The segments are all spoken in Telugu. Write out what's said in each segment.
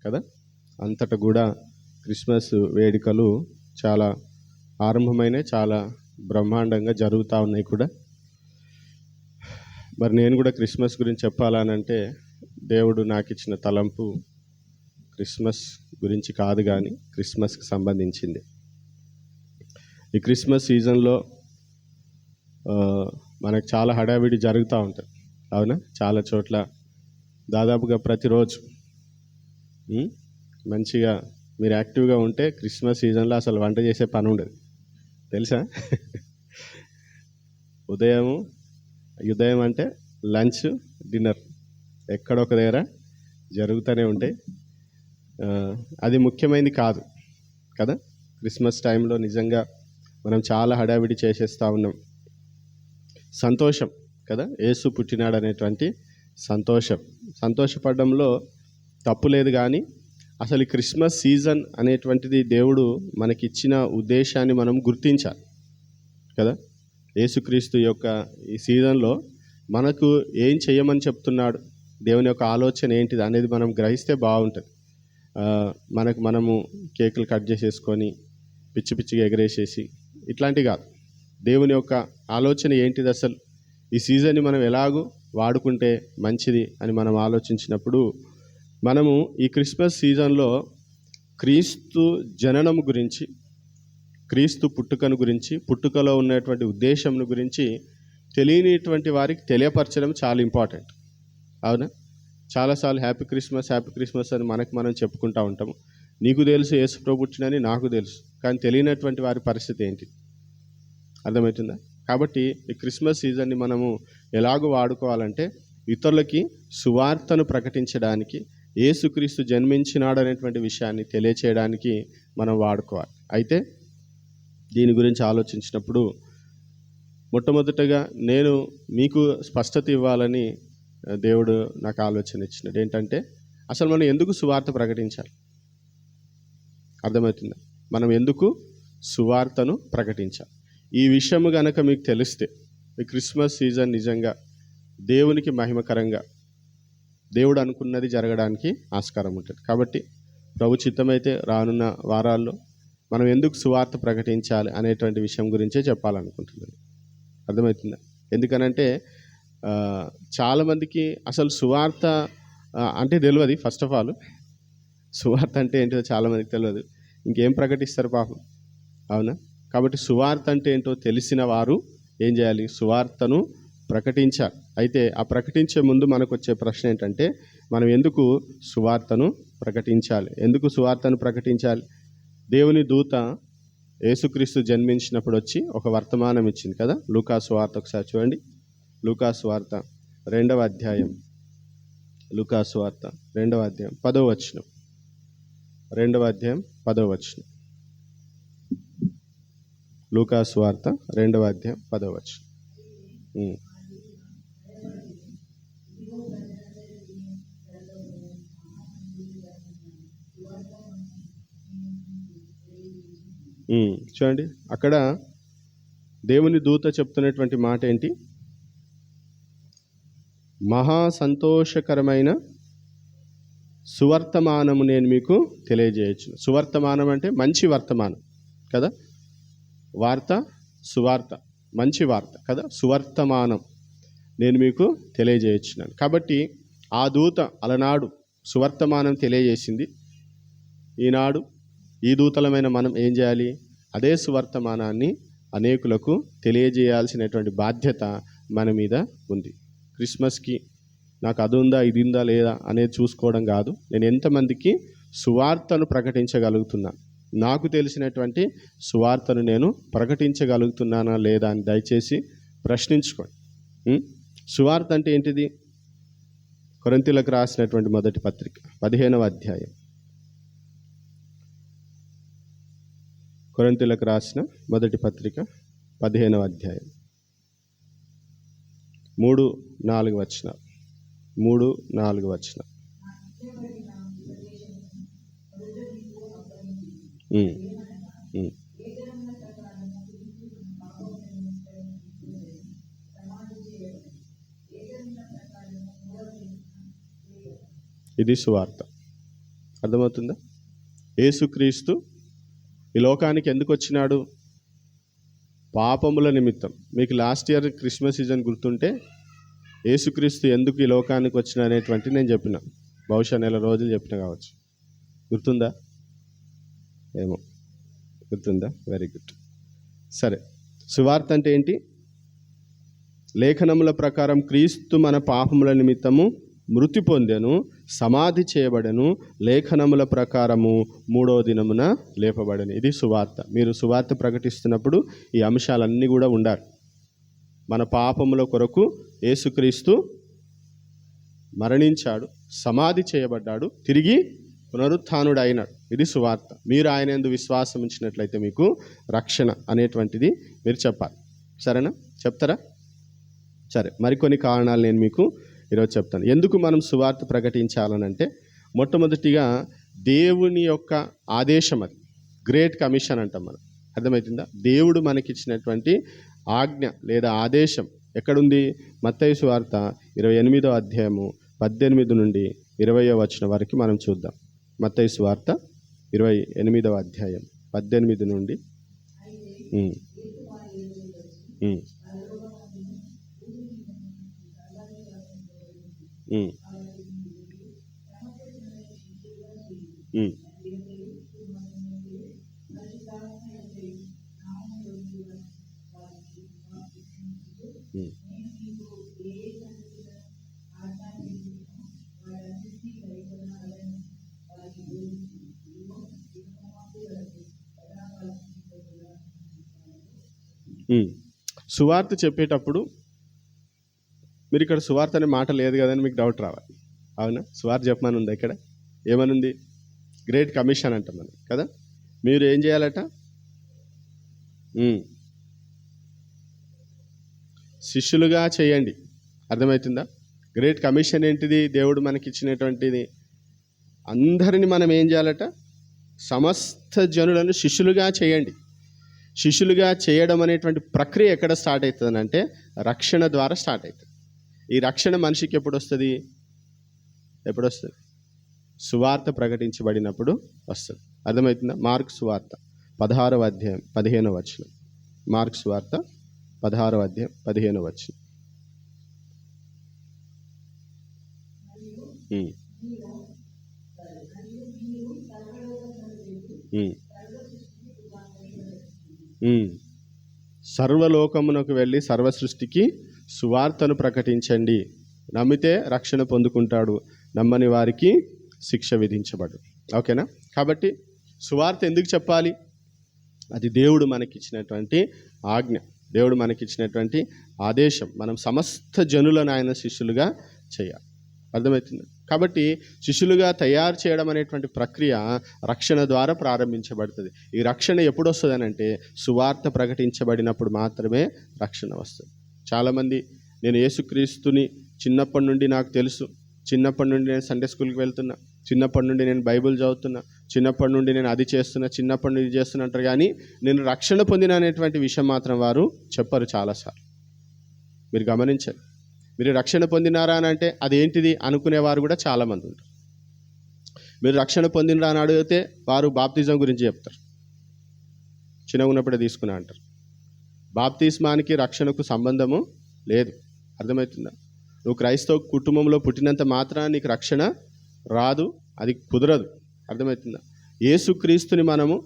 కదా. అంతటా కూడా క్రిస్మస్ వేడుకలు చాలా ఆరంభమైనవి, చాలా బ్రహ్మాండంగా జరుగుతూ ఉన్నాయి కూడా. మరి నేను కూడా క్రిస్మస్ గురించి చెప్పాలనంటే దేవుడు నాకు ఇచ్చిన తలంపు క్రిస్మస్ గురించి కాదు, కానీ క్రిస్మస్కి సంబంధించింది. ఈ క్రిస్మస్ సీజన్లో మనకు చాలా హడావిడి జరుగుతూ ఉంటుంది, అవునా. చాలా చోట్ల దాదాపుగా ప్రతిరోజు మంచిగా మీరు యాక్టివ్గా ఉంటే క్రిస్మస్ సీజన్లో అసలు వంట చేసే పని ఉండదు, తెలుసా. ఉదయం అంటే లంచ్, డిన్నర్ ఎక్కడొక దగ్గర జరుగుతూనే ఉంటాయి. అది ముఖ్యమైనది కాదు కదా. క్రిస్మస్ టైంలో నిజంగా మనం చాలా హడావిడి చేసేస్తూ ఉన్నాం. సంతోషం కదా, యేసు పుట్టినాడు అనేటువంటి సంతోషపడడంలో తప్పు లేదు. కానీ అసలు ఈ క్రిస్మస్ సీజన్ అనేటువంటిది దేవుడు మనకిచ్చిన ఉద్దేశాన్ని మనం గుర్తించాలి కదా. యేసుక్రీస్తు యొక్క ఈ సీజన్లో మనకు ఏం చేయమని చెప్తున్నాడు, దేవుని యొక్క ఆలోచన ఏంటిది అనేది మనం గ్రహిస్తే బాగుంటుంది. మనము కేకులు కట్ చేసేసుకొని పిచ్చిగా ఎగరేసేసి ఇట్లాంటివి కాదు. దేవుని యొక్క ఆలోచన ఏంటిది, అసలు ఈ సీజన్ని మనం ఎలాగూ వాడుకుంటే మంచిది అని మనం ఆలోచించినప్పుడు మనము ఈ క్రిస్మస్ సీజన్లో క్రీస్తు జననం గురించి, క్రీస్తు పుట్టుకను గురించి, పుట్టుకలో ఉన్నటువంటి ఉద్దేశం గురించి తెలియనిటువంటి వారికి తెలియపరచడం చాలా ఇంపార్టెంట్, అవునా. చాలాసార్లు హ్యాపీ క్రిస్మస్ అని మనం చెప్పుకుంటూ ఉంటాము. నీకు తెలుసు యేసు ప్రభు పుట్టినని, నాకు తెలుసు, కానీ తెలియనటువంటి వారి పరిస్థితి ఏంటి, అర్థమవుతుందా. కాబట్టి ఈ క్రిస్మస్ సీజన్ని మనము ఎలాగో వాడుకోవాలంటే ఇతరులకి సువార్తను ప్రకటించడానికి, యేసుక్రీస్తు జన్మించినాడు అనేటువంటి విషయాన్ని తెలియచేయడానికి మనం వాడుకోవాలి. అయితే దీని గురించి ఆలోచించినప్పుడు మొట్టమొదటగా నేను మీకు స్పష్టత ఇవ్వాలని దేవుడు నాకు ఆలోచన ఇచ్చినాడు. ఏంటంటే అసలు మనం ఎందుకు సువార్త ప్రకటించాలి, అర్థమవుతుందా. మనం ఎందుకు సువార్తను ప్రకటించాలి, ఈ విషయం కనుక మీకు తెలిస్తే ఈ క్రిస్మస్ సీజన్ నిజంగా దేవునికి మహిమకరంగా, దేవుడు అనుకున్నది జరగడానికి ఆస్కారం ఉంటుంది. కాబట్టి ప్రభు చిత్తమైతే రానున్న వారాల్లో మనం ఎందుకు సువార్త ప్రకటించాలి అనేటువంటి విషయం గురించే చెప్పాలనుకుంటున్నాను, అర్థమవుతుందా. ఎందుకనంటే చాలామందికి అసలు సువార్త అంటే తెలియదు. ఫస్ట్ ఆఫ్ ఆల్ సువార్త అంటే ఏంటో చాలామందికి తెలియదు, ఇంకేం ప్రకటిస్తారు పాపం, అవునా. కాబట్టి సువార్త అంటే ఏంటో తెలిసిన వారు ఏం చేయాలి, సువార్తను ప్రకటించాలి. అయితే ఆ ప్రకటించే ముందు మనకు వచ్చే ప్రశ్న ఏంటంటే మనం ఎందుకు సువార్తను ప్రకటించాలి, ఎందుకు సువార్తను ప్రకటించాలి. దేవుని దూత యేసుక్రీస్తు జన్మించినప్పుడు వచ్చి ఒక వర్తమానం ఇచ్చింది కదా. లూకా సువార్త ఒకసారి చూడండి. లూకా సువార్త 2వ అధ్యాయం, లూకా సువార్త 2వ అధ్యాయం 10వ వచనం, 2వ అధ్యాయం 10వ వచనం. లూకా సువార్త 2వ అధ్యాయం 10వ వచనం. చూడండి, అక్కడ దేవుని దూత చెప్తున్నటువంటి మాట ఏంటి, మహా సంతోషకరమైన సువర్తమానము నేను మీకు తెలియజేయచ్చు. సువర్తమానం అంటే మంచి వర్తమానం కదా. వార్త, సువార్త, మంచి వార్త కదా. సువర్తమానం నేను మీకు తెలియజేయచ్చున్నాను. కాబట్టి ఆ దూత అలనాడు సువర్తమానం తెలియజేసింది. ఈనాడు ఈ దూతలమైన మనం ఏం చేయాలి, అదే సువర్తమానాన్ని అనేకులకు తెలియజేయాల్సినటువంటి బాధ్యత మన మీద ఉంది. క్రిస్మస్కి నాకు అది ఉందా, ఇది ఉందా లేదా అనేది చూసుకోవడం కాదు, నేను ఎంతమందికి సువార్తను ప్రకటించగలుగుతున్నా, నాకు తెలిసినటువంటి సువార్తను నేను ప్రకటించగలుగుతున్నానా లేదా అని దయచేసి ప్రశ్నించుకోండి. సువార్త అంటే ఏంటిది? కొరింథీయులకు రాసినటువంటి మొదటి పత్రిక 15వ అధ్యాయం, కొరింథీయులకు రాసిన మొదటి పత్రిక 15వ అధ్యాయం 3-4 వచనాలు. 3-4 వచనాలు. ఇది సువార్త, అర్థమవుతుందా? యేసుక్రీస్తు ఈ లోకానికి ఎందుకు వచ్చినాడు? పాపముల నిమిత్తం. మీకు లాస్ట్ ఇయర్ క్రిస్మస్ సీజన్ గుర్తుంటే యేసుక్రీస్తు ఎందుకు ఈ లోకానికి వచ్చిన అనేటువంటి నేను చెప్పిన, బహుశా నెల రోజులు చెప్పిన కావచ్చు. గుర్తుందా? ఏమో గుర్తుందా? Very good. సరే, సువార్త అంటే ఏంటి? లేఖనముల ప్రకారం క్రీస్తు మన పాపముల నిమిత్తము మృతి పొందెను, సమాధి చేయబడెను, లేఖనముల ప్రకారము 3వ దినమున లేపబడెను. ఇది సువార్త. మీరు సువార్త ప్రకటిస్తున్నప్పుడు ఈ అంశాలన్నీ కూడా ఉండాలి. మన పాపముల కొరకు యేసుక్రీస్తు మరణించాడు, సమాధి చేయబడ్డాడు, తిరిగి పునరుత్థానుడు అయినాడు. ఇది సువార్త. మీరు ఆయన యందు విశ్వాసం ఉంచినట్లయితే మీకు రక్షణ అనేటువంటిది మీరు చెప్పాలి. సరేనా? చెప్తారా? సరే, మరికొన్ని కారణాలు నేను మీకు ఈరోజు చెప్తాను. ఎందుకు మనం సువార్త ప్రకటించాలనంటే, మొట్టమొదటిగా దేవుని యొక్క ఆదేశం. అది గ్రేట్ కమిషన్ అంటాం మనం. అర్థమవుతుందా? దేవుడు మనకిచ్చినటువంటి ఆజ్ఞ లేదా ఆదేశం ఎక్కడుంది? మత్తయి సువార్త 28వ అధ్యాయము 18 నుండి 20వ వచనం వరకు మనం చూద్దాం. మత్తయి సువార్త 28వ అధ్యాయం 18 నుండి సువార్త చెప్పేటప్పుడు మీరు ఇక్కడ సువార్త అనే మాట లేదు కదని మీకు డౌట్ రావాలి. అవునా? సువార్త చెప్పమని ఉంది. ఇక్కడ ఏమనుంది? గ్రేట్ కమిషన్ అంటాం మనం కదా. మీరు ఏం చేయాలట? శిష్యులుగా చేయండి. అర్థమవుతుందా? గ్రేట్ కమిషన్ ఏంటిది? దేవుడు మనకి ఇచ్చినటువంటిది. అందరిని మనం ఏం చేయాలట? సమస్త జనులను శిష్యులుగా చేయండి. శిష్యులుగా చేయడం అనేటువంటి ప్రక్రియ ఎక్కడ స్టార్ట్ అవుతుంది అంటే రక్షణ ద్వారా స్టార్ట్ అవుతుంది. ఈ రక్షణ మనిషికి ఎప్పుడు వస్తుంది? సువార్త ప్రకటించబడినప్పుడు వస్తుంది. అర్థమవుతుందా? మార్కు సువార్త 16వ అధ్యాయం 15వ వచనం. మార్కు సువార్త 16వ అధ్యాయం 15వ వచనం. సర్వలోకమునకు వెళ్ళి సర్వ సృష్టికి సువార్తను ప్రకటించండి. నమ్మితే రక్షణ పొందుకుంటాడు, నమ్మని వారికి శిక్ష విధించబడు. ఓకేనా? కాబట్టి సువార్త ఎందుకు చెప్పాలి? అది దేవుడు మనకిచ్చినటువంటి ఆజ్ఞ, దేవుడు మనకిచ్చినటువంటి ఆదేశం. మనం సమస్త జనులను ఆయన శిష్యులుగా చేయాలి. అర్థమవుతుంది? కాబట్టి శిష్యులుగా తయారు చేయడం అనేటువంటి ప్రక్రియ రక్షణ ద్వారా ప్రారంభించబడుతుంది. ఈ రక్షణ ఎప్పుడు వస్తుంది అని అంటే సువార్త ప్రకటించబడినప్పుడు మాత్రమే రక్షణ వస్తుంది. చాలామంది నేను యేసుక్రీస్తుని చిన్నప్పటి నుండి నాకు తెలుసు, చిన్నప్పటి నుండి నేను సండే స్కూల్కి వెళ్తున్నా, చిన్నప్పటి నుండి నేను బైబిల్ చదువుతున్నా, చిన్నప్పటి నుండి నేను అది చేస్తున్నా, చిన్నప్పటి నుండి ఇది చేస్తున్నా అంటారు. కానీ నేను రక్షణ పొందిన అనేటువంటి విషయం మాత్రం వారు చెప్పరు చాలాసార్లు. మీరు గమనించండి. మీరు రక్షణ పొందినారా అని అంటే అదేంటిది అనుకునేవారు కూడా చాలామంది ఉంటారు. మీరు రక్షణ పొందినరా అని అడిగితే వారు బాప్తిజం గురించి చెప్తారు. చిన్నగా ఉన్నప్పుడే తీసుకున్నా అంటారు. బాప్తిస్మానికి రక్షణకు సంబంధము లేదు. అర్థమవుతుందా? నువ్వు క్రైస్తవ కుటుంబంలో పుట్టినంత మాత్రాన నీకు రక్షణ రాదు, అది కుదరదు. అర్థమవుతుందా? యేసుక్రీస్తుని మనము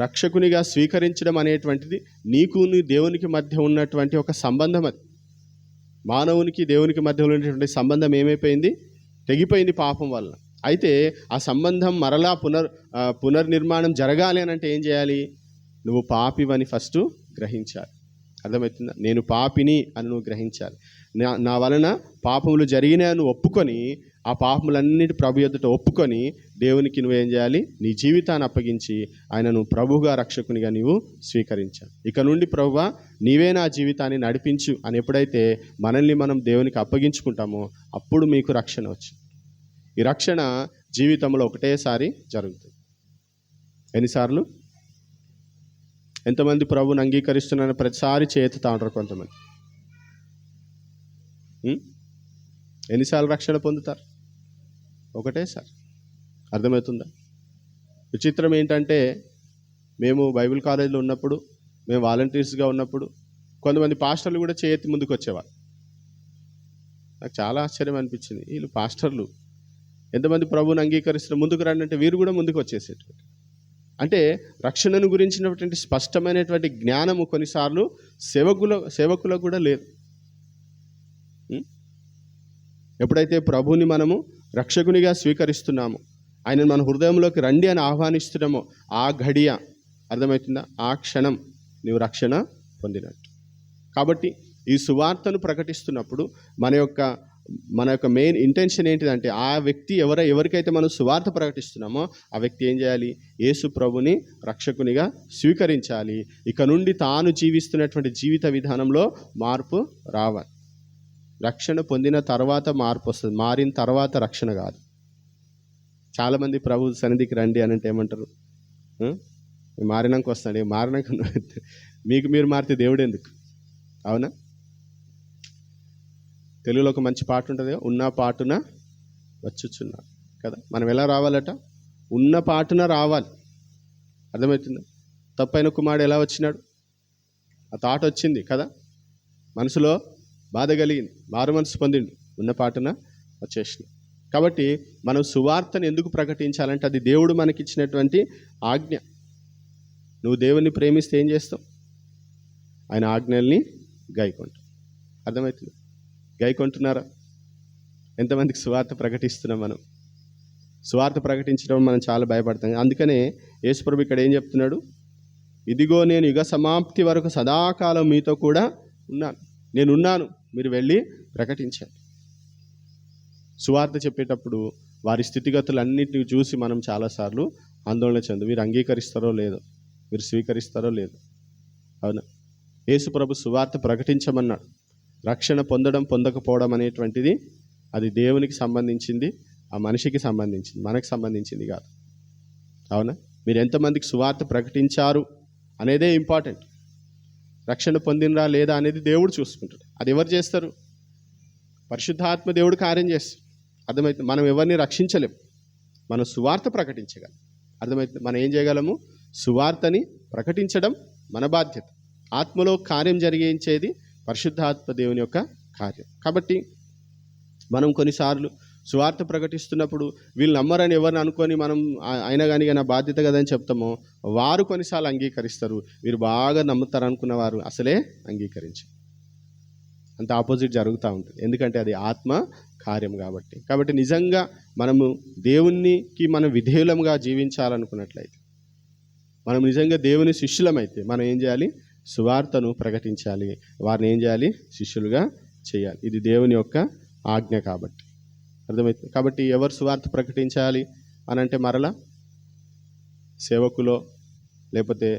రక్షకునిగా స్వీకరించడం అనేటువంటిది నీకు నీ దేవునికి మధ్య ఉన్నటువంటి ఒక సంబంధం. అది మానవునికి దేవునికి మధ్య ఉన్నటువంటి సంబంధం ఏమైపోయింది? తెగిపోయింది పాపం వల్ల. అయితే ఆ సంబంధం మరలా పునర్నిర్మాణం జరగాలి అని అంటే ఏం చేయాలి? నువ్వు పాపివని ఫస్ట్ గ్రహించాలి. అర్థమవుతుందా? నేను పాపిని అని నువ్వు గ్రహించాలి. నా వలన పాపములు జరిగినాయి నువ్వు ఒప్పుకొని, ఆ పాపములన్నిటి ప్రభు ఎదుట ఒప్పుకొని దేవునికి నువ్వేం చేయాలి? నీ జీవితాన్ని అప్పగించి ఆయనను ప్రభువుగా రక్షకునిగా నీవు స్వీకరించాలి. ఇక నుండి ప్రభువా నీవే నా జీవితాన్ని నడిపించు అని ఎప్పుడైతే మనల్ని మనం దేవునికి అప్పగించుకుంటామో అప్పుడు మీకు రక్షణ వచ్చింది. ఈ రక్షణ జీవితంలో ఒకటేసారి జరుగుతుంది. ఎన్నిసార్లు? ఎంతమంది ప్రభువుని అంగీకరిస్తున్నారని ప్రతిసారి చేతుతా ఉంటారు కొంతమంది. ఎన్నిసార్లు రక్షణ పొందుతారు? ఒకటేసారి. అర్థమవుతుందా? విచిత్రం ఏంటంటే, మేము బైబిల్ కాలేజీలో ఉన్నప్పుడు, మేము వాలంటీర్స్గా ఉన్నప్పుడు కొంతమంది పాస్టర్లు కూడా చేయెత్తి ముందుకు వచ్చేవారు. నాకు చాలా ఆశ్చర్యం అనిపించింది. వీళ్ళు పాస్టర్లు ఎంతమంది ప్రభువుని అంగీకరిస్తున్న ముందుకు రండి అంటే వీరు కూడా ముందుకు వచ్చేసేటువంటి. అంటే రక్షణను గురించినటువంటి స్పష్టమైనటువంటి జ్ఞానము కొన్నిసార్లు సేవకులకు కూడా లేదు. ఎప్పుడైతే ప్రభువుని మనము రక్షకునిగా స్వీకరిస్తున్నామో, ఆయన మన హృదయంలోకి రండి అని ఆహ్వానిస్తున్నామో, ఆ ఘడియ అర్థమవుతుందా, ఆ క్షణం నీవు రక్షణ పొందినట్టు. కాబట్టి ఈ సువార్తను ప్రకటిస్తున్నప్పుడు మన యొక్క మెయిన్ ఇంటెన్షన్ ఏంటిదంటే, ఆ వ్యక్తి ఎవరికైతే మనం సువార్త ప్రకటిస్తున్నామో ఆ వ్యక్తి ఏం చేయాలి? యేసు ప్రభుని రక్షకునిగా స్వీకరించాలి. ఇక నుండి తాను జీవిస్తున్నటువంటి జీవిత విధానంలో మార్పు రావాలి. రక్షణ పొందిన తర్వాత మార్పు వస్తుంది, మారిన తర్వాత రక్షణ కాదు. చాలామంది ప్రభు సన్నిధికి రండి అని అంటే ఏమంటారు? మారినాక వస్తాడు. మారినాక మీకు మీరు మారితే దేవుడు ఎందుకు? అవునా? తెలుగులో ఒక మంచి పాట ఉంటుంది, ఉన్న పాటున వచ్చుచున్నా కదా. మనం ఎలా రావాలట? ఉన్న పాటున రావాలి. అర్థమవుతుందా? తప్పైన కుమారుడు ఎలా వచ్చినాడు? ఆ థాట్ వచ్చింది కదా, మనసులో బాధ కలిగింది, మారు మనసు పొందిండు, ఉన్న పాటున వచ్చేసిన. కాబట్టి మనం సువార్తను ఎందుకు ప్రకటించాలంటే అది దేవుడు మనకిచ్చినటువంటి ఆజ్ఞ. నువ్వు దేవుణ్ణి ప్రేమిస్తే ఏం చేస్తావు? ఆయన ఆజ్ఞల్ని గైకొంటావు. అర్థమవుతుంది? గైకొంటున్నారా? ఎంతమందికి సువార్త ప్రకటిస్తున్నాం? మనం సువార్త ప్రకటించడం మనం చాలా భయపడతాం. అందుకనే యేసుప్రభు ఇక్కడ ఏం చెప్తున్నాడు? ఇదిగో నేను యుగ సమాప్తి వరకు సదాకాలం మీతో కూడా ఉన్నాను. నేనున్నాను, మీరు వెళ్ళి ప్రకటించండి. సువార్త చెప్పేటప్పుడు వారి స్థితిగతులన్నింటినీ చూసి మనం చాలాసార్లు ఆందోళన చెందు, మీరు అంగీకరిస్తారో లేదో, మీరు స్వీకరిస్తారో లేదో. అవునా? యేసుప్రభు సువార్త ప్రకటించమన్నాడు. రక్షణ పొందడం పొందకపోవడం అనేటువంటిది అది దేవునికి సంబంధించింది, ఆ మనిషికి సంబంధించింది, మనకు సంబంధించింది కాదు. అవునా? మీరు ఎంతమందికి సువార్త ప్రకటించారు అనేదే ఇంపార్టెంట్. రక్షణ పొందినరా లేదా అనేది దేవుడు చూసుకుంటాడు. అది ఎవరు చేస్తారు? పరిశుద్ధాత్మ దేవుడు కార్యం చేస్తారు. అర్థమవుతుంది? మనం ఎవరిని రక్షించలేం, మనం సువార్త ప్రకటించగలం. అర్థమవుతుంది? మనం ఏం చేయగలము? సువార్తని ప్రకటించడం మన బాధ్యత. ఆత్మలో కార్యం జరిగించేది పరిశుద్ధాత్మ దేవుని యొక్క కార్యం. కాబట్టి మనం కొన్నిసార్లు సువార్త ప్రకటిస్తున్నప్పుడు వీళ్ళు నమ్మరని ఎవరిని అనుకొని మనం అయినా కానీ నా బాధ్యత కదని చెప్తామో, వారు కొన్నిసార్లు అంగీకరిస్తారు. వీరు బాగా నమ్ముతారు అనుకున్న వారు అసలే అంగీకరించారు. అంత ఆపోజిట్ జరుగుతూ ఉంటుంది. ఎందుకంటే అది ఆత్మ కార్యం కాబట్టి నిజంగా మనము దేవునికి మనం విధేయులంగా జీవించాలనుకున్నట్లయితే, మనం నిజంగా దేవుని శిష్యులమైతే మనం ఏం చేయాలి? సువార్తను ప్రకటించాలి. వారిని ఏం చేయాలి? శిష్యులుగా చేయాలి. ఇది దేవుని యొక్క ఆజ్ఞ కాబట్టి. అర్థమవుతుంది? కాబట్టి ఎవరు సువార్త ప్రకటించాలి అని అంటే మరలా సేవకులో లేకపోతే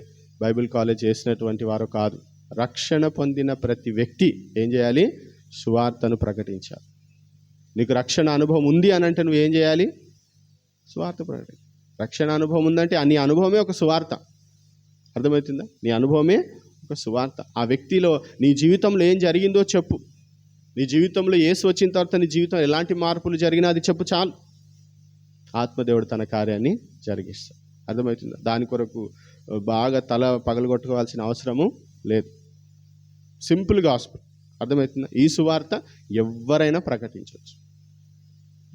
బైబిల్ కాలేజ్ చేసినటువంటి వారు కాదు. రక్షణ పొందిన ప్రతి వ్యక్తి ఏం చేయాలి? సువార్తను ప్రకటించాలి. నీకు రక్షణ అనుభవం ఉంది అని అంటే నువ్వు ఏం చేయాలి? సువార్త ప్రకటి. రక్షణ అనుభవం ఉందంటే నీ అనుభవమే ఒక సువార్త. అర్థమవుతుందా? నీ అనుభవమే ఒక సువార్త. ఆ వ్యక్తిలో నీ జీవితంలో ఏం జరిగిందో చెప్పు. నీ జీవితంలో యేసు వచ్చిన తర్వాత నీ జీవితం ఎలాంటి మార్పులు జరిగినా అది చెప్పు చాలు. ఆత్మదేవుడు తన కార్యాన్ని జరిగిస్తాడు. అర్థమవుతుందా? దాని కొరకు బాగా తల పగలగొట్టుకోవాల్సిన అవసరము లేదు. Simple gospel. అర్థమవుతుందా? ఈ సువార్త ఎవరైనా ప్రకటించవచ్చు.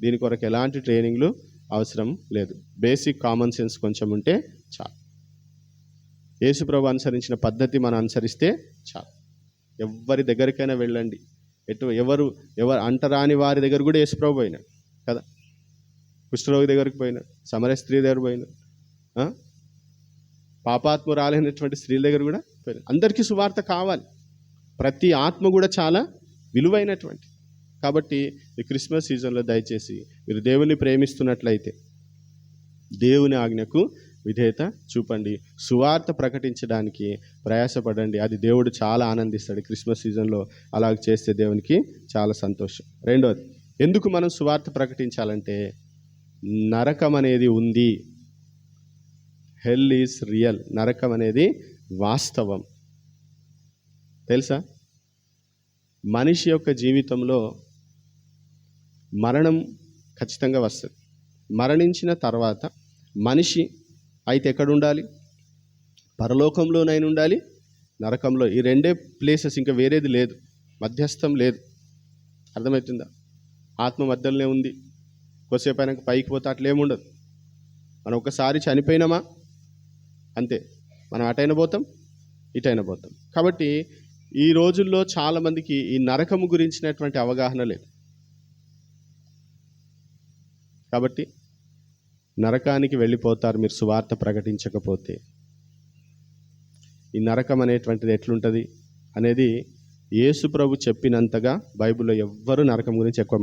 దీని కొరకు ఎలాంటి ట్రైనింగ్లు అవసరం లేదు. బేసిక్ కామన్ సెన్స్ కొంచెం ఉంటే చాలు. యేసుప్రభు అనుసరించిన పద్ధతి మనం అనుసరిస్తే చాలు. ఎవరి దగ్గరికైనా వెళ్ళండి. ఎవరు అంటరాని వారి దగ్గర కూడా యేసుప్రభు పోయినాడు కదా. కుష్ఠరోగి దగ్గరికి పోయినాడు, సమరయ స్త్రీ దగ్గర పోయినాడు, పాపాత్మురాలైనటువంటి స్త్రీల దగ్గర కూడా పోయినాడు. అందరికీ సువార్త కావాలి. ప్రతి ఆత్మ కూడా చాలా విలువైనటువంటి. కాబట్టి ఈ క్రిస్మస్ సీజన్లో దయచేసి మీరు దేవుని ప్రేమిస్తున్నట్లయితే దేవుని ఆజ్ఞకు విధేయత చూపండి. సువార్త ప్రకటించడానికి ప్రయాసపడండి. అది దేవుడు చాలా ఆనందిస్తాడు. క్రిస్మస్ సీజన్లో అలాగ చేస్తే దేవునికి చాలా సంతోషం. రెండోది, ఎందుకు మనం సువార్త ప్రకటించాలంటే నరకం అనేది ఉంది. హెల్ ఈజ్ రియల్. నరకం అనేది వాస్తవం. తెలుసా? మనిషి యొక్క జీవితంలో మరణం ఖచ్చితంగా వస్తుంది. మరణించిన తర్వాత మనిషి అయితే ఎక్కడ ఉండాలి? పరలోకంలోనైనా ఉండాలి, నరకంలో. ఈ రెండే ప్లేసెస్, ఇంకా వేరేది లేదు, మధ్యస్థం లేదు. అర్థమవుతుందా? ఆత్మ మధ్యలోనే ఉంది. కొద్దిసేపు అయినాక పైకి పోతే అట్లేముండదు. మనం ఒకసారి చనిపోయినామా అంతే, మనం అటైనా పోతాం, ఇటైనా పోతాం. కాబట్టి ఈ రోజుల్లో చాలామందికి ఈ నరకము గురించినటువంటి అవగాహన లేదు. కాబట్టి నరకానికి వెళ్ళిపోతారు మీరు సువార్త ప్రకటించకపోతే. ఈ నరకం అనేటువంటిది ఎట్లుంటుంది అనేది యేసు ప్రభు చెప్పినంతగా బైబిల్లో ఎవ్వరూ నరకం గురించి ఎక్కువ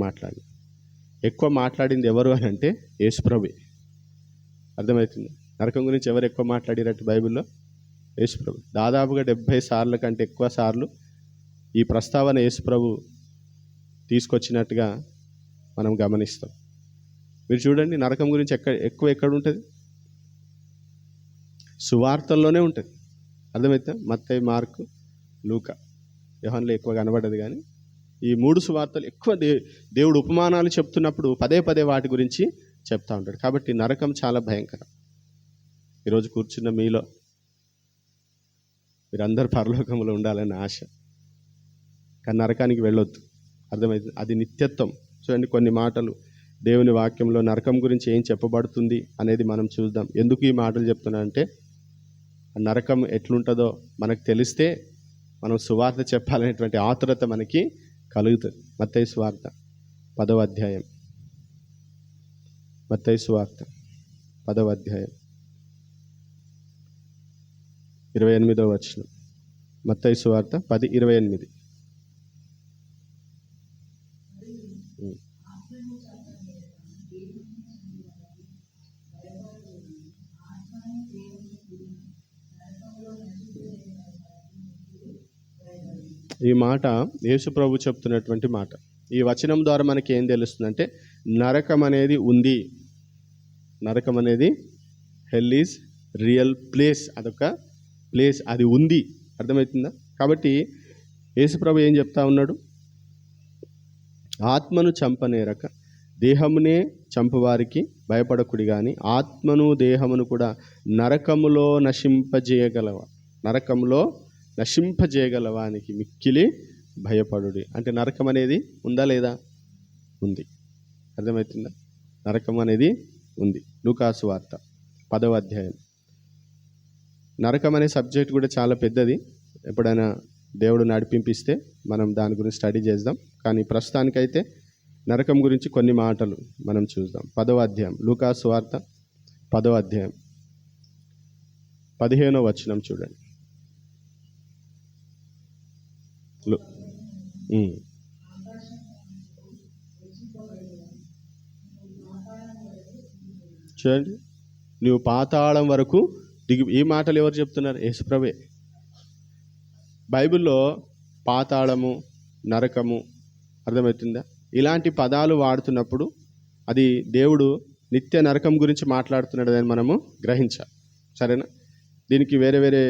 మాట్లాడింది ఎవరు అని అంటే యేసు ప్రభువే. అర్థమవుతుంది? నరకం గురించి ఎవరు ఎక్కువ మాట్లాడినట్టు బైబిల్లో? యేసు ప్రభు. దాదాపుగా 70 సార్ల కంటే ఎక్కువ సార్లు ఈ ప్రస్తావన యేసు ప్రభు తీసుకొచ్చినట్టుగా మనం గమనిస్తాం. మీరు చూడండి, నరకం గురించి ఎక్కడ ఉంటుంది? సువార్తల్లోనే ఉంటుంది. అర్థమవుతా? మత్తయి, మార్కు, లూకా, యోహానులో ఎక్కువ కనబడ్డది. కానీ ఈ 3 సువార్తలు ఎక్కువ దేవుడు ఉపమానాలు చెప్తున్నప్పుడు పదే పదే వాటి గురించి చెప్తూ ఉంటాడు. కాబట్టి నరకం చాలా భయంకరం. ఈరోజు కూర్చున్న మీలో మీరందరూ పరలోకంలో ఉండాలని ఆశ, కానీ నరకానికి వెళ్ళొద్దు. అర్థమవుతుంది? అది నిత్యత్వం. చూడండి, కొన్ని మాటలు దేవుని వాక్యంలో నరకం గురించి ఏం చెప్పబడుతుంది అనేది మనం చూద్దాం. ఎందుకు ఈ మాటలు చెప్తున్నా అంటే, నరకం ఎట్లుంటుందో మనకు తెలిస్తే మనం సువార్త చెప్పాలనేటువంటి ఆతురత మనకి కలుగుతుంది. మత్తయి సువార్త 10వ అధ్యాయం, మత్తయి సువార్త 10వ అధ్యాయం 28వ వచనం. మత్తయి సువార్త 10:28. ఈ మాట యేసు ప్రభు చెప్తున్నటువంటి మాట. ఈ వచనం ద్వారా మనకి ఏం తెలుస్తుందంటే, నరకం అనేది ఉంది. నరకం అనేది హెల్ ఈజ్ రియల్ ప్లేస్. అదొక ప్లేస్, అది ఉంది. అర్థమవుతుందా? కాబట్టి యేసు ప్రభు ఏం చెప్తా ఉన్నాడు? ఆత్మను చంపనేరక దేహమునే చంపువారికి భయపడకుడి, కానీ ఆత్మను దేహమును కూడా నరకములో నశింపజేయగలవానికి మిక్కిలి భయపడుడి. అంటే నరకం అనేది ఉందా లేదా? ఉంది. అర్థమవుతుందా? నరకం అనేది ఉంది. లూకా సువార్త 10వ అధ్యాయం. నరకం అనే సబ్జెక్ట్ కూడా చాలా పెద్దది. ఎప్పుడైనా దేవుడు నడిపింపిస్తే మనం దాని గురించి స్టడీ చేద్దాం. కానీ ప్రస్తుతానికైతే నరకం గురించి కొన్ని మాటలు మనం చూద్దాం. 10వ అధ్యాయం, లూకా సువార్త 10వ అధ్యాయం 15వ వచనం చూడండి. చూడండి, నువ్వు పాతాళం వరకు దిగి. ఈ మాటలు ఎవరు చెప్తున్నారు? యేసుప్రభే. బైబిల్లో పాతాళము, నరకము, అర్థమవుతుందా, ఇలాంటి పదాలు వాడుతున్నప్పుడు అది దేవుడు నిత్య నరకం గురించి మాట్లాడుతున్నాడు అని మనము గ్రహించాలి. సరేనా? దీనికి వేరే వేరే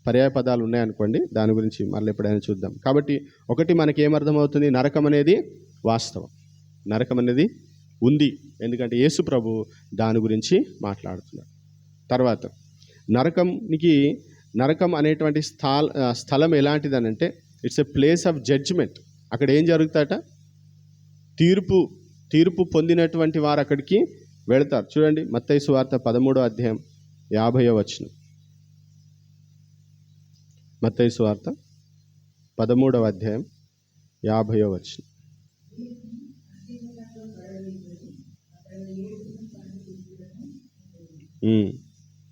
పర్యాయ పదాలు ఉన్నాయనుకోండి, దాని గురించి మళ్ళీ ఎప్పుడైనా చూద్దాం. కాబట్టి ఒకటి మనకి ఏమర్థమవుతుంది? నరకం అనేది వాస్తవం, నరకం అనేది ఉంది. ఎందుకంటే యేసు ప్రభు దాని గురించి మాట్లాడుతున్నాడు. తర్వాత నరకం అనేటువంటి స్థలం ఎలాంటిదనంటే, it's a place of judgement. అక్కడ ఏం జరుగుతాట? తీర్పు పొందినటువంటి వారు అక్కడికి వెళతారు. చూడండి, మత్తయి సువార్త 13వ అధ్యాయం 50వ వచనం. మత్తయి సువార్త 13వ అధ్యాయం 50వ వచనం.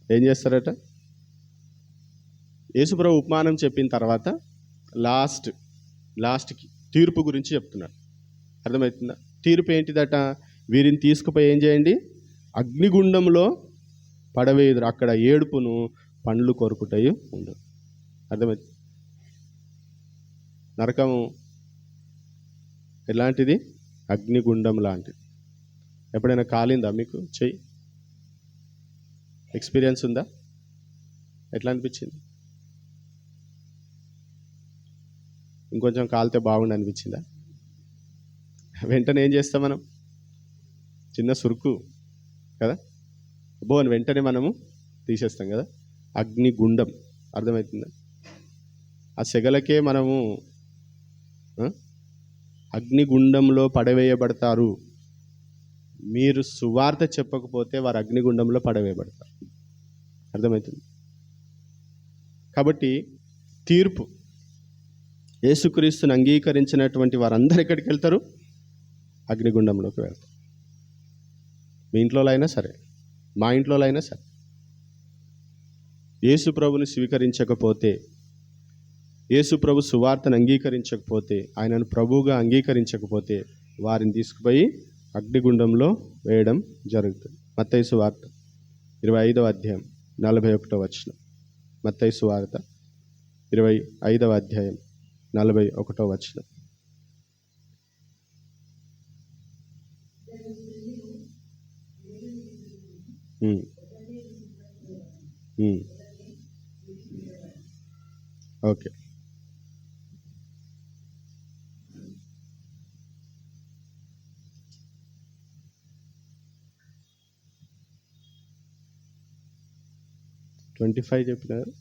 ఏం చేస్తారట? యేసుప్రభు ఉపమానం చెప్పిన తర్వాత లాస్ట్కి తీర్పు గురించి చెప్తున్నాడు. అర్థమవుతుందా? తీర్పు ఏంటిదట? వీరిని తీసుకుపోయి ఏం చేయండి? అగ్నిగుండంలో పడవేయుదురు, అక్కడ ఏడుపును పండ్లు కొరుకుటయు ఉండు. అర్థమవుతుంది? నరకము ఎలాంటిది? అగ్నిగుండం లాంటిది. ఎప్పుడైనా కాలిందా మీకు? చెయ్యి ఎక్స్పీరియన్స్ ఉందా? ఎట్లా అనిపించింది? ఇంకొంచెం కాలితే బాగుండు అనిపించిందా? వెంటనే ఏం చేస్తాం మనం? చిన్న సురుకు కదా, అబ్బో అని వెంటనే మనము తీసేస్తాం కదా. అగ్నిగుండం అర్థమవుతుందా? ఆ సెగలకే మనము అగ్నిగుండంలో పడవేయబడతారు. మీరు సువార్త చెప్పకపోతే వారు అగ్నిగుండంలో పడవేయబడతారు. అర్థమవుతుంది? కాబట్టి తీర్పు, యేసుక్రీస్తుని అంగీకరించినటువంటి వారందరూ ఎక్కడికి వెళ్తారు? అగ్నిగుండంలోకి వెళ్తారు. మీ ఇంట్లో అయినా సరే, మా ఇంట్లో అయినా సరే, యేసు ప్రభుని స్వీకరించకపోతే, యేసు ప్రభు సువార్తను అంగీకరించకపోతే, ఆయనను ప్రభువుగా అంగీకరించకపోతే వారిని తీసుకుపోయి అగ్నిగుండంలో వేయడం జరుగుతుంది. మత్తయి సువార్త 25వ అధ్యాయం 41వ వచనం. మత్తయి సువార్త 25వ అధ్యాయం 41వ వచనం. ఓకే. ట్వంటీ 25 చెప్పినారు.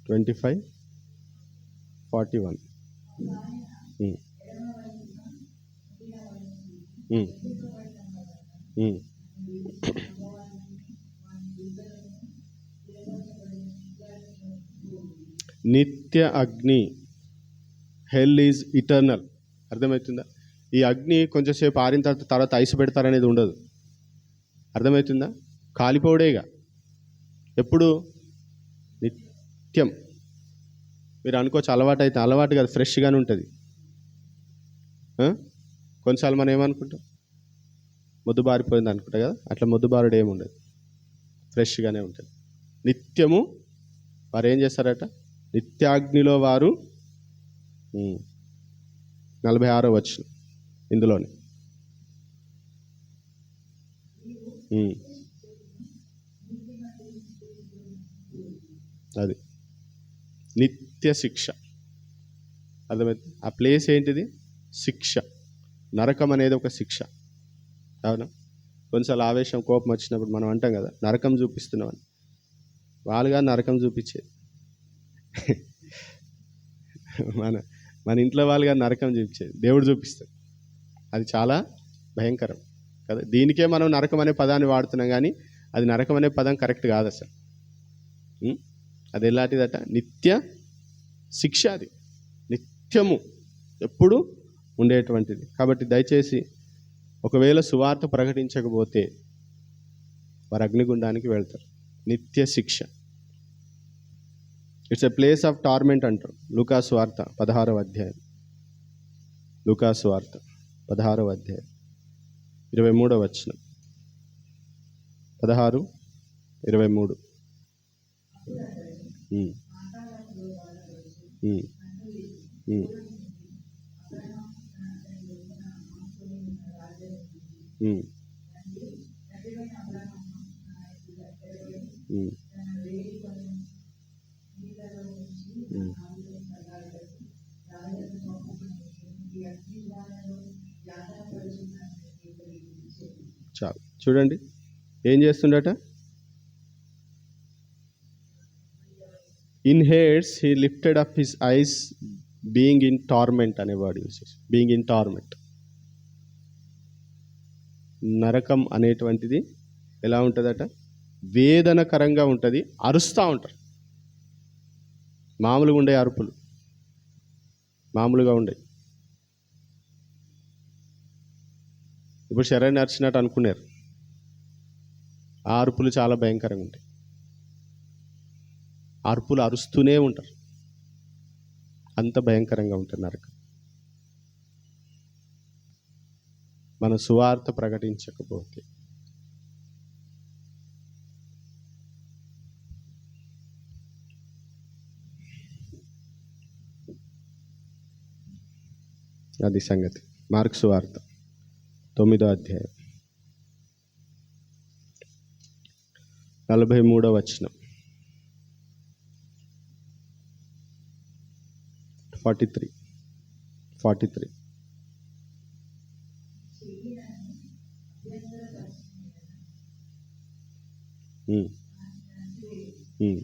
25:41. నిత్య అగ్ని, హెల్ ఈజ్ ఇటర్నల్. అర్థమవుతుందా? ఈ అగ్ని కొంచెంసేపు ఆరిన తర్వాత ఐసు పెడతారనేది ఉండదు. అర్థమవుతుందా? కాలిపోవడేగా. ఎప్పుడు? నిత్యం. మీరు అనుకోవచ్చు అలవాటు అయితే, అలవాటు కాదు, ఫ్రెష్గానే ఉంటుంది. కొన్నిసార్లు మనం ఏమనుకుంటాం, మొద్దుబారిపోయింది అనుకుంటా కదా, అట్లా మొద్దుబారుడు ఏముండదు, ఫ్రెష్గానే ఉంటుంది. నిత్యము వారు ఏం చేస్తారట? నిత్యాగ్నిలో వారు 46వ వచనం ఇందులోనే. అది నిత్య శిక్ష. అర్థమైంది? ఆ ప్లేస్ ఏంటిది? శిక్ష. నరకం అనేది ఒక శిక్ష. అవునా? కొన్నిసార్లు ఆవేశం, కోపం వచ్చినప్పుడు మనం అంటాం కదా, నరకం చూపిస్తున్నామని. వాళ్ళుగా నరకం చూపించేది మన ఇంట్లో వాళ్ళుగా నరకం చూపించేది దేవుడు చూపిస్తాడు. అది చాలా భయంకరం కదా. దీనికే మనం నరకం అనే పదాన్ని వాడుతున్నాం, కానీ అది నరకం అనే పదం కరెక్ట్ కాదు అసలు. అది ఎలాంటిదట? నిత్య శిక్ష. అది నిత్యము ఎప్పుడు ఉండేటువంటిది. కాబట్టి దయచేసి ఒకవేళ సువార్త ప్రకటించకపోతే వారు అగ్నిగుండానికి వెళ్తారు. నిత్య శిక్ష. It's a place of torment అంటారు. లూకాసు వార్త 16వ అధ్యాయం. లూకాసు వార్త 16వ అధ్యాయం 23వ వచనం. 16:23. చాలు. చూడండి ఏం చేస్తుండట. In Hades he lifted up his eyes being in torment అనే వర్డ్ యూస్ చేసి, బీయింగ్ ఇన్ టార్మెంట్. నరకం అనేటువంటిది ఎలా ఉంటుందట? వేదనకరంగా ఉంటుంది. అరుస్తూ ఉంటారు. మామూలుగా ఉండే అరుపులు మామూలుగా ఉండే. ఇప్పుడు శరణ్ అరిచినట్టు అనుకున్నారు. ఆ అరుపులు చాలా భయంకరంగా ఉంటాయి. అరుపులు అరుస్తూనే ఉంటారు. అంత భయంకరంగా ఉంటుంది నరకం. మన సువార్త ప్రకటించకపోతే. అది సంగతి. మార్కు సువార్త 9వ అధ్యాయం 43వ వచనం. 43. ఉమ్, ఉమ్.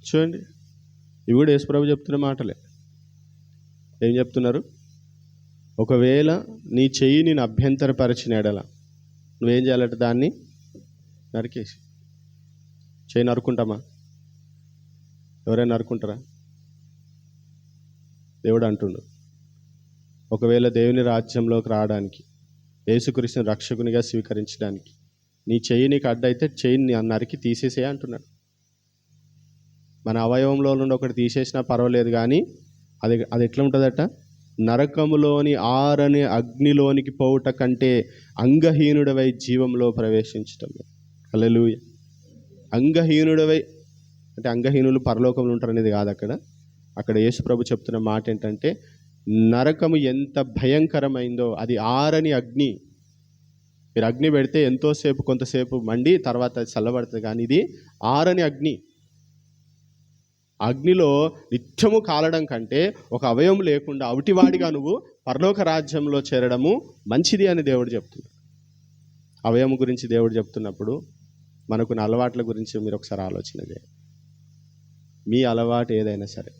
చూడండి, ఇవి కూడా యేసుప్రభు చెప్తున్న మాటలే. ఏం చెప్తున్నారు? ఒకవేళ నీ చెయ్యి నేను అభ్యంతరపరిచిన ఎడల నువ్వేం చేయాలంటే దాన్ని నరికేసి. చెయ్యి నరుకుంటామా? ఎవరైనా నరుకుంటారా? దేవుడు అంటుండు, ఒకవేళ దేవుని రాజ్యంలోకి రావడానికి, యేసుక్రీస్తుని రక్షకునిగా స్వీకరించడానికి నీ చెయ్యి నీకు అడ్డైతే చెయ్యిని నరికి తీసేసే అంటున్నాడు. మన అవయవంలో నుండి ఒకటి తీసేసినా పర్వాలేదు, కానీ అది అది ఎట్లా ఉంటుందట? నరకములోని ఆరని అగ్నిలోనికి పోవుట కంటే అంగహీనుడవై జీవంలో ప్రవేశించటం. హల్లెలూయా. అంగహీనుడవై అంటే అంగహీనులు పరలోకంలో ఉంటారనేది కాదు. అక్కడ యేసుప్రభు చెప్తున్న మాట ఏంటంటే, నరకము ఎంత భయంకరమైందో, అది ఆరని అగ్ని. మీరు అగ్ని పెడితే ఎంతోసేపు కొంతసేపు మండి తర్వాత అది చల్లబడుతుంది, కానీ ఇది ఆరని అగ్ని. అగ్నిలో నిత్యము కాలడం కంటే ఒక అవయవం లేకుండా అవిటివాడిగా నువ్వు పరలోక రాజ్యంలో చేరడము మంచిది అని దేవుడు చెప్తున్నాడు. అవయవం గురించి దేవుడు చెప్తున్నప్పుడు మనకున్న అలవాట్ల గురించి మీరు ఒకసారి ఆలోచన చేయండి. మీ అలవాటు ఏదైనా సరే,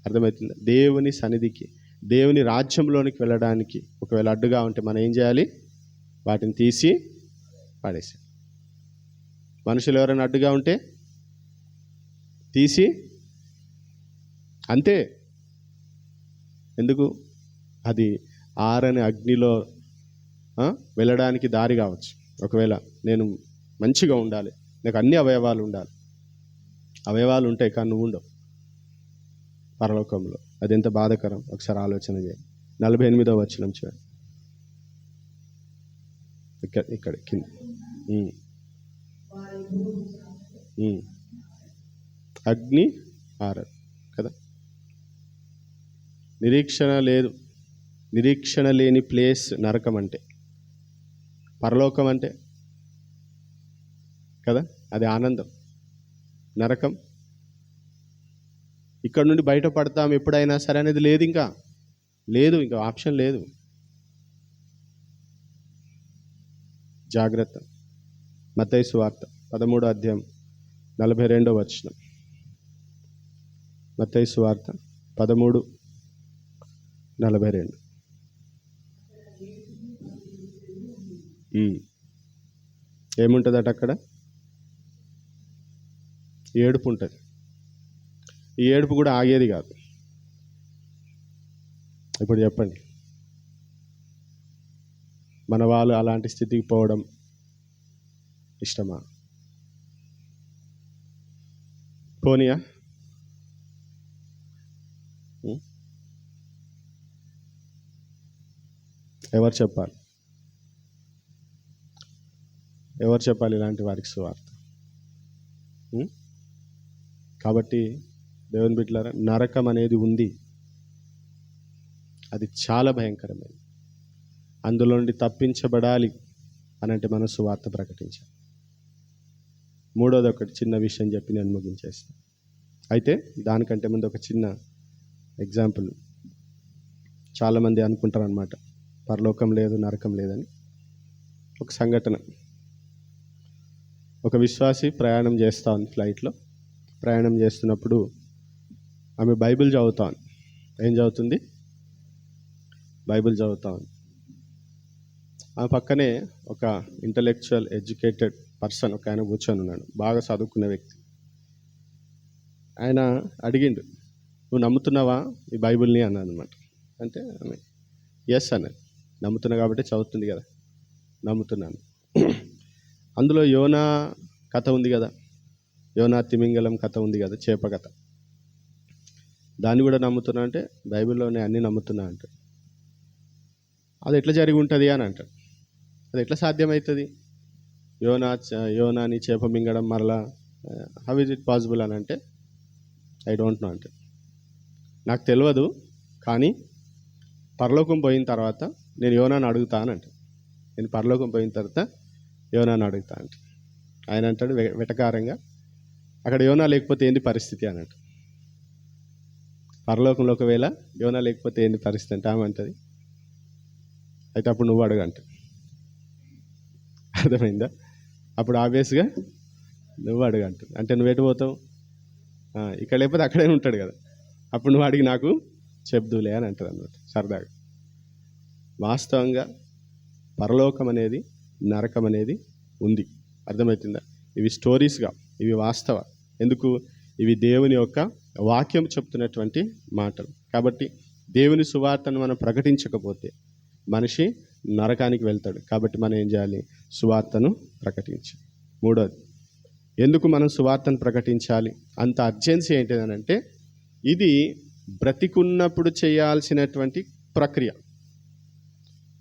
అర్థమవుతుంది? దేవుని సన్నిధికి, దేవుని రాజ్యంలోనికి వెళ్ళడానికి ఒకవేళ అడ్డుగా ఉంటే మనం ఏం చేయాలి? వాటిని తీసి పడేసి. మనుషులు ఎవరైనా అడ్డుగా ఉంటే తీసి అంతే. ఎందుకు? అది ఆరని అగ్నిలో వెళ్ళడానికి దారి కావచ్చు. ఒకవేళ నేను మంచిగా ఉండాలి, నాకు అన్ని అవయవాలు ఉండాలి, అవయవాలు ఉంటాయి కానీ నువ్వు ఉండవు పరలోకంలో. అది ఎంత బాధాకరం ఒకసారి ఆలోచన చేయండి. 48వ వచనం చూడండి. ఇక్కడ కింద అగ్ని ఆరదు కదా. నిరీక్షణ లేదు, నిరీక్షణ లేని ప్లేస్ నరకం అంటే. పరలోకం అంటే కదా అది ఆనందం. నరకం ఇక్కడ నుండి బయటపడతాం ఎప్పుడైనా సరే అనేది లేదు, ఇంకా లేదు, ఇంకా ఆప్షన్ లేదు. జాగ్రత్త. మత్తయి సువార్త 13వ అధ్యాయం 42వ వచనం. మత్తయి సువార్త 13:42. ఏముంటుందట అక్కడ? ఏడుపు ఉంటుంది. ఈ ఏడుపు కూడా ఆగేది కాదు. ఇప్పుడు చెప్పండి, మన వాళ్ళు అలాంటి స్థితికి పోవడం ఇష్టమా? పోనీయా? ఎవరు చెప్పాలి? ఎవరు చెప్పాలి ఇలాంటి వారికి సువార్త? కాబట్టి దేవుని బిడ్డలారా, నరకం అనేది ఉంది, అది చాలా భయంకరమైనది. అందులో నుండి తప్పించబడాలి అని అంటే మనం సువార్త ప్రకటించాలి. మూడోది ఒకటి చిన్న విషయం చెప్పి నేను ముగించేస్తాను. అయితే దానికంటే ముందు ఒక చిన్న ఎగ్జాంపుల్. చాలామంది అనుకుంటారు అన్నమాట పరలోకం లేదు, నరకం లేదని. ఒక సంఘటన. ఒక విశ్వాసి ప్రయాణం చేస్తూ ఉంది ఫ్లైట్లో. ప్రయాణం చేస్తున్నప్పుడు ఆమె బైబిల్ చదువుతా ఉంది. ఏం చదువుతుంది? బైబిల్ చదువుతా ఉంది. ఆ పక్కనే ఒక ఇంటలెక్చువల్ ఎడ్యుకేటెడ్ పర్సన్ ఒక ఆయన కూర్చొని ఉన్నాడు, బాగా చదువుకున్న వ్యక్తి. ఆయన అడిగిండు, నువ్వు నమ్ముతున్నావా ఈ బైబిల్ని అన్నాడు అనమాట. అంటే ఆమె ఎస్ అన్నది. నమ్ముతున్నా కాబట్టి చదువుతుంది కదా. నమ్ముతున్నాను. అందులో యోనా కథ ఉంది కదా, యోనా తిమింగలం కథ ఉంది కదా, చేప కథ. దాన్ని కూడా నమ్ముతున్నా అంటే బైబిల్లోనే అన్నీ నమ్ముతున్నా అంటాడు. అది ఎట్లా జరిగి ఉంటుంది అని అంటాడు. అది ఎట్లా సాధ్యమవుతుంది? యోనాని చేప మింగడం మరలా హౌ ఇస్ ఇట్ పాసిబుల్ అని అంటే ఐ డోంట్ నో అంటే, నాకు తెలియదు, కానీ పరలోకం పోయిన తర్వాత నేను యోనాని అడుగుతానంట. నేను పరలోకం పోయిన తర్వాత యోనాని అడుగుతా అంటే ఆయన అంటాడు వెటకారంగా, అక్కడ యోనా లేకపోతే ఏంటి పరిస్థితి అని అంట. పరలోకంలో ఒకవేళ యోనా లేకపోతే ఏంటి పరిస్థితి అంటే ఆమె అంటది, అయితే అప్పుడు నువ్వు అడగంట. అర్థమైందా? అప్పుడు ఆబ్వియస్గా నువ్వు అడగంట. అంటే నువ్వు ఎటు పోతావు? ఇక్కడ లేకపోతే అక్కడే ఉంటాడు కదా. అప్పుడు నువ్వు అడిగి నాకు చెప్దులే అని అంటది అన్నమాట సరదాగా. వాస్తవంగా పరలోకం అనేది, నరకం అనేది ఉంది. అర్థమవుతుందా? ఇవి స్టోరీస్గా, ఇవి వాస్తవ. ఎందుకు? ఇవి దేవుని యొక్క వాక్యం చెప్తున్నటువంటి మాటలు. కాబట్టి దేవుని సువార్తను మనం ప్రకటించకపోతే మనిషి నరకానికి వెళ్తాడు. కాబట్టి మనం ఏం చేయాలి? సువార్తను ప్రకటించాలి. మూడోది, ఎందుకు మనం సువార్తను ప్రకటించాలి? అంత అర్జెన్సీ ఏంటిదనంటే, ఇది బ్రతికున్నప్పుడు చేయాల్సినటువంటి ప్రక్రియ.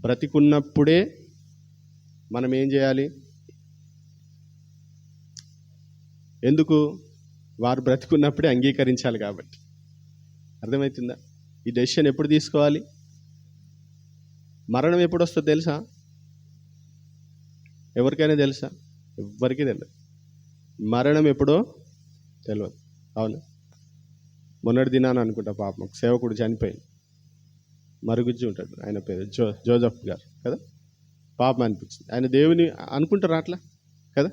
బ్రతికున్నప్పుడే మనం ఏం చేయాలి? ఎందుకు? వారు బ్రతికున్నప్పుడే అంగీకరించాలి కాబట్టి. అర్థమవుతుందా? ఈ డెసిషన్ ఎప్పుడు తీసుకోవాలి? మరణం ఎప్పుడు వస్తుందో తెలుసా? ఎవరికైనా తెలుసా? ఎవ్వరికీ తెలియదు. మరణం ఎప్పుడో తెలియదు. అవును, మొన్నటి దినాన అనుకుంటా పాపం ఒక సేవకుడు చనిపోయింది. మరుగుజ్జు ఉంటాడు, ఆయన పేరు జోజఫ్ గారు కదా. పాపం అనిపించింది. ఆయన దేవుని అనుకుంటారు అట్లా కదా.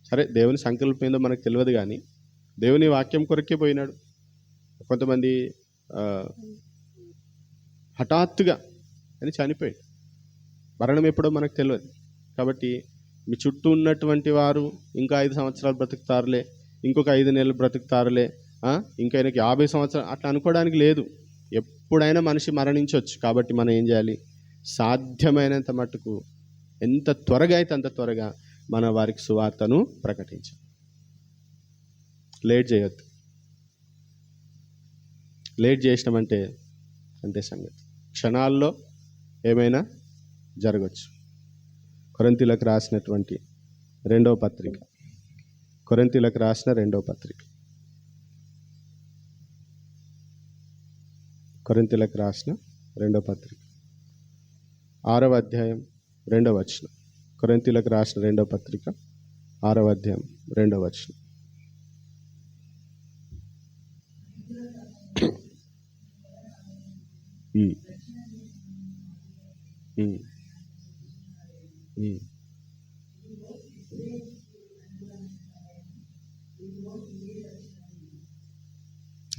సరే, దేవుని సంకల్పం ఏందో మనకు తెలియదు, కానీ దేవుని వాక్యం కొరకే పోయినాడు. కొంతమంది హఠాత్తుగా అని చనిపోయాడు. మరణం ఎప్పుడో మనకు తెలియదు. కాబట్టి మీ చుట్టూ ఉన్నటువంటి వారు ఇంకా 5 సంవత్సరాలు బ్రతుకుతారులే, ఇంకొక 5 నెలలు బ్రతుకుతారులే, ఇంకా ఆయనకి 50 సంవత్సరాలు అట్లా అనుకోవడానికి లేదు. ఎప్పుడైనా మనిషి మరణించవచ్చు. కాబట్టి మనం ఏం చేయాలి? సాధ్యమైనంత మట్టుకు ఎంత త్వరగా అయితే అంత త్వరగా మన వారికి సువార్తను ప్రకటించాలి. లేట్ చేయొద్దు. లేట్ చేసినామంటే అంతే సంగతి. క్షణాల్లో ఏమైనా జరగచ్చు. కొరింథీయులకు రాసినటువంటి 2వ పత్రిక, కొరింథీయులకు రాసిన 2వ పత్రిక, కొరింథీయులకు రాసిన 2వ పత్రిక 6వ అధ్యాయం 2వ వచనం. కొరింథీయులకు రాసిన 2వ పత్రిక 6వ అధ్యాయం 2వ వచనం.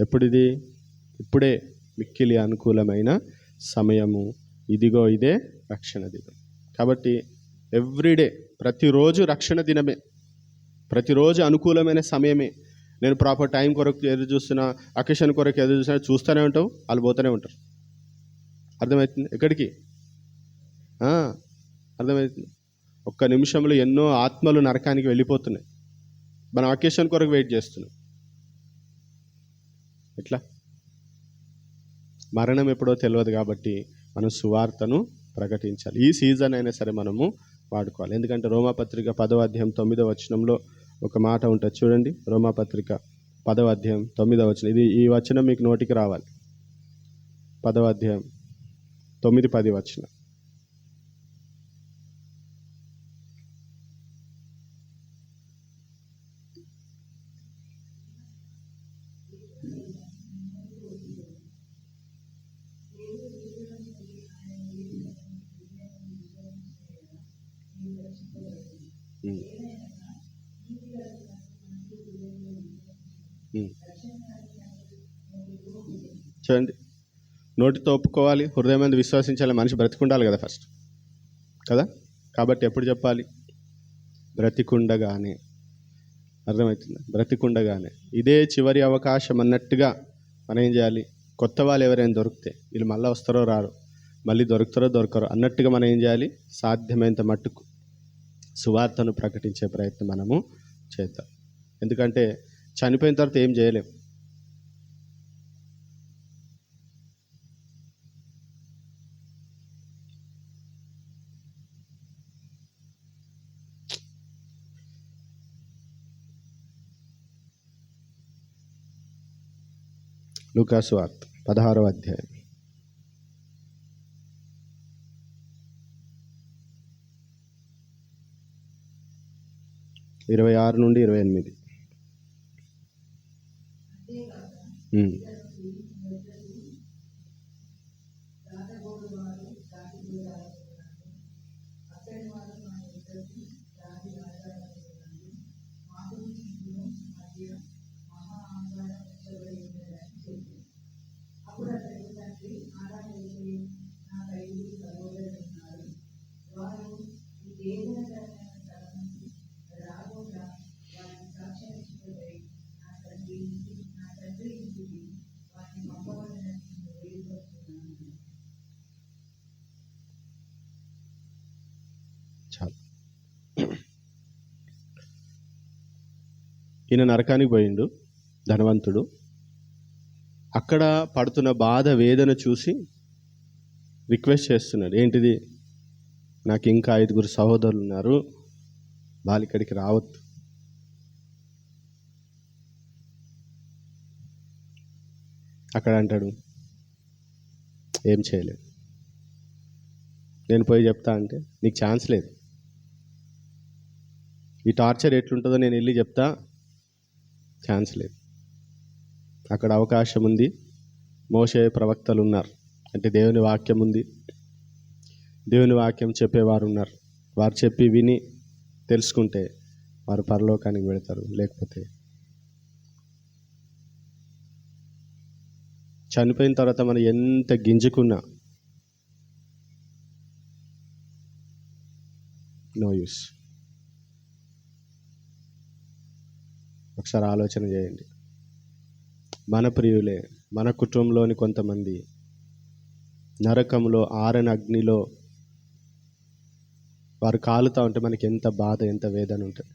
ఎప్పుడిది? ఇప్పుడే మిక్కిలి అనుకూలమైన సమయము, ఇదిగో ఇదే రక్షణ దినం. కాబట్టి ఎవ్రీడే, ప్రతిరోజు రక్షణ దినమే, ప్రతిరోజు అనుకూలమైన సమయమే. నేను ప్రాపర్ టైం కొరకు ఎదురు చూస్తున్నా, అకేషన్ కొరకు ఎదురు చూస్తున్నా, చూస్తూనే ఉంటావు, వాళ్ళు పోతూనే ఉంటారు. అర్థమవుతుంది? ఎక్కడికి? అర్థమవుతుంది. ఒక్క నిమిషంలో ఎన్నో ఆత్మలు నరకానికి వెళ్ళిపోతున్నాయి. మనం అకేషన్ కొరకు వెయిట్ చేస్తున్నాం. ఎట్లా? మరణం ఎప్పుడో తెలియదు. కాబట్టి మనం సువార్తను ప్రకటించాలి. ఈ సీజన్ అయినా సరే మనము వాడుకోవాలి. ఎందుకంటే రోమాపత్రిక 10వ అధ్యాయం 9వ వచనంలో ఒక మాట ఉంటుంది చూడండి. రోమాపత్రిక 10వ అధ్యాయం 9వ వచనం. ఈ వచనం మీకు నోటికి రావాలి. 10వ అధ్యాయం 9-10 వచనం. చూడండి, నోటితో ఒప్పుకోవాలి, హృదయం మీద విశ్వసించాలి. మనిషి బ్రతికుండాలి కదా ఫస్ట్ కదా. కాబట్టి ఎప్పుడు చెప్పాలి? బ్రతికుండగానే. అర్థమవుతుంది? బ్రతికుండగానే. ఇదే చివరి అవకాశం అన్నట్టుగా మనం ఏం చేయాలి? కొత్త వాళ్ళు ఎవరైనా దొరికితే వీళ్ళు మళ్ళీ వస్తారో రారు, మళ్ళీ దొరుకుతారో దొరకరో అన్నట్టుగా మనం ఏం చేయాలి? సాధ్యమైనంత మట్టుకు సువార్తను ప్రకటించే ప్రయత్నం మనము చేద్దాం. ఎందుకంటే చనిపోయిన తర్వాత ఏం చేయలేం. లూకా సువార్త 16వ అధ్యాయం 26 నుండి 28. ఉమ్. చాలు. ఈయన నరకానికి పోయిండు ధనవంతుడు. అక్కడ పడుతున్న బాధ వేదన చూసి రిక్వెస్ట్ చేస్తున్నాడు, ఏంటిది, నాకు ఇంకా 5 సహోదరులు ఉన్నారు, వాళ్ళు ఇక్కడికి రావద్దు. అక్కడ అంటాడు, ఏం చేయలేదు, నేను పోయి చెప్తా అంటే నీకు ఛాన్స్ లేదు, ఈ టార్చర్ ఎట్లుంటుందో నేను వెళ్ళి చెప్తా, ఛాన్స్ లేదు. అక్కడ అవకాశం ఉంది, మోషే ప్రవక్తలు ఉన్నారు, అంటే దేవుని వాక్యం ఉంది, దేవుని వాక్యం చెప్పేవారు ఉన్నారు. వారు చెప్పి విని తెలుసుకుంటే వారు పరలోకానికి వెళతారు. లేకపోతే చనిపోయిన తర్వాత మనం ఎంత గింజుకున్నా నో యూస్. ఒకసారి ఆలోచన చేయండి. మన ప్రియులే, మన కుటుంబంలోని కొంతమంది నరకంలో ఆరని అగ్నిలో వారు కాలుతూ ఉంటే మనకి ఎంత బాధ, ఎంత వేదన ఉంటుంది.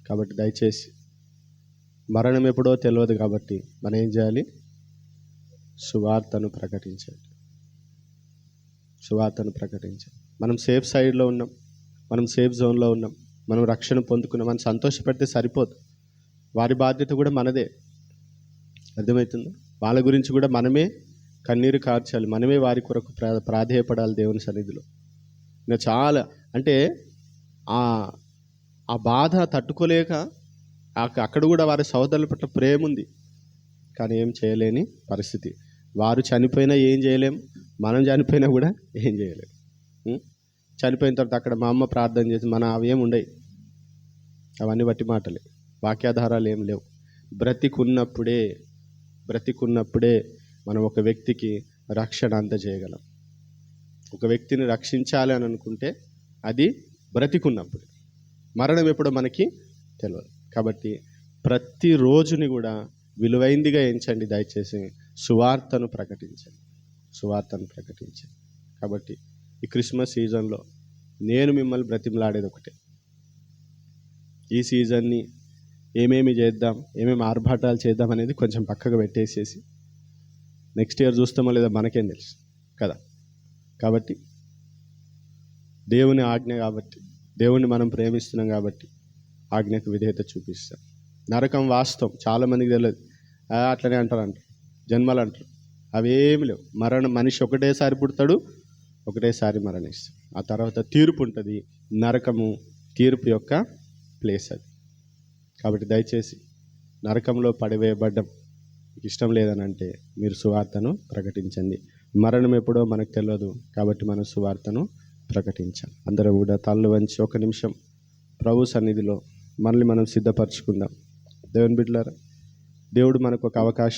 కాబట్టి దయచేసి మరణం ఎప్పుడో తెలియదు కాబట్టి మనం ఏం చేయాలి, సువార్తను ప్రకటించండి. సువార్తను ప్రకటించండి. మనం సేఫ్ సైడ్లో ఉన్నాం, మనం సేఫ్ జోన్లో ఉన్నాం, మనం రక్షణ పొందుకున్నాం, మనం సంతోషపెడితే సరిపోదు. వారి బాధ్యత కూడా మనదే. అర్థమవుతుందా? వాళ్ళ గురించి కూడా మనమే కన్నీరు కార్చాలి, మనమే వారి కొరకు ప్రాధేయపడాలి దేవుని సన్నిధిలో. ఇంకా చాలా అంటే ఆ బాధ తట్టుకోలేక అక్కడ కూడా వారి సోదరుల పట్ల ప్రేమ ఉంది, కానీ ఏం చేయలేని పరిస్థితి. వారు చనిపోయినా ఏం చేయలేం, మనం చనిపోయినా కూడా ఏం చేయలేం. చనిపోయిన తర్వాత అక్కడ మా అమ్మ ప్రార్థన చేసి మన అవి ఏమి ఉండవు, అవన్నీ బట్టి మాటలే, వాక్యాధారాలు ఏం లేవు. బ్రతికున్నప్పుడే మనం ఒక వ్యక్తికి రక్షణ అందజేయగలం. ఒక వ్యక్తిని రక్షించాలి అని అనుకుంటే అది బ్రతికున్నప్పుడు. మరణం ఎప్పుడో మనకి తెలియదు. కాబట్టి ప్రతిరోజుని కూడా విలువైందిగా ఎంచండి. దయచేసి సువార్తను ప్రకటించండి. కాబట్టి ఈ క్రిస్మస్ సీజన్లో నేను మిమ్మల్ని బ్రతిమలాడేది ఒకటే, ఈ సీజన్ని ఏమేమి చేద్దాం, ఏమేమి ఆర్భాటాలు చేద్దాం అనేది కొంచెం పక్కకు పెట్టేసేసి నెక్స్ట్ ఇయర్ చూస్తామో లేదా మనకేం తెలుసు కదా. కాబట్టి దేవుని ఆజ్ఞ కాబట్టి, దేవుణ్ణి మనం ప్రేమిస్తున్నాం కాబట్టి ఆజ్ఞకు విధేయత చూపిస్తాం. నరకం వాస్తవం, చాలామందికి తెలియదు, అట్లనే అంటారు జన్మలు అంటారు. అవేమి లేవు. మనిషి ఒకటేసారి పుడతాడు, ఒకటేసారి మరణిస్తాడు. ఆ తర్వాత తీర్పు ఉంటుంది. నరకము తీర్పు యొక్క ప్లేస్ అది. కాబట్టి దయచేసి నరకంలో పడివేయబడ్డం మీకు ఇష్టం లేదని అంటే మీరు సువార్తను ప్రకటించండి. మరణం ఎప్పుడో మనకు తెలియదు కాబట్టి మనం సువార్తను ప్రకటించాలి. అందరం కూడా తలలు వంచి ఒక నిమిషం ప్రభు సన్నిధిలో మనల్ని మనం సిద్ధపరచుకుందాం. దేవుని బిడ్డలారా, దేవుడు మనకు ఒక అవకాశం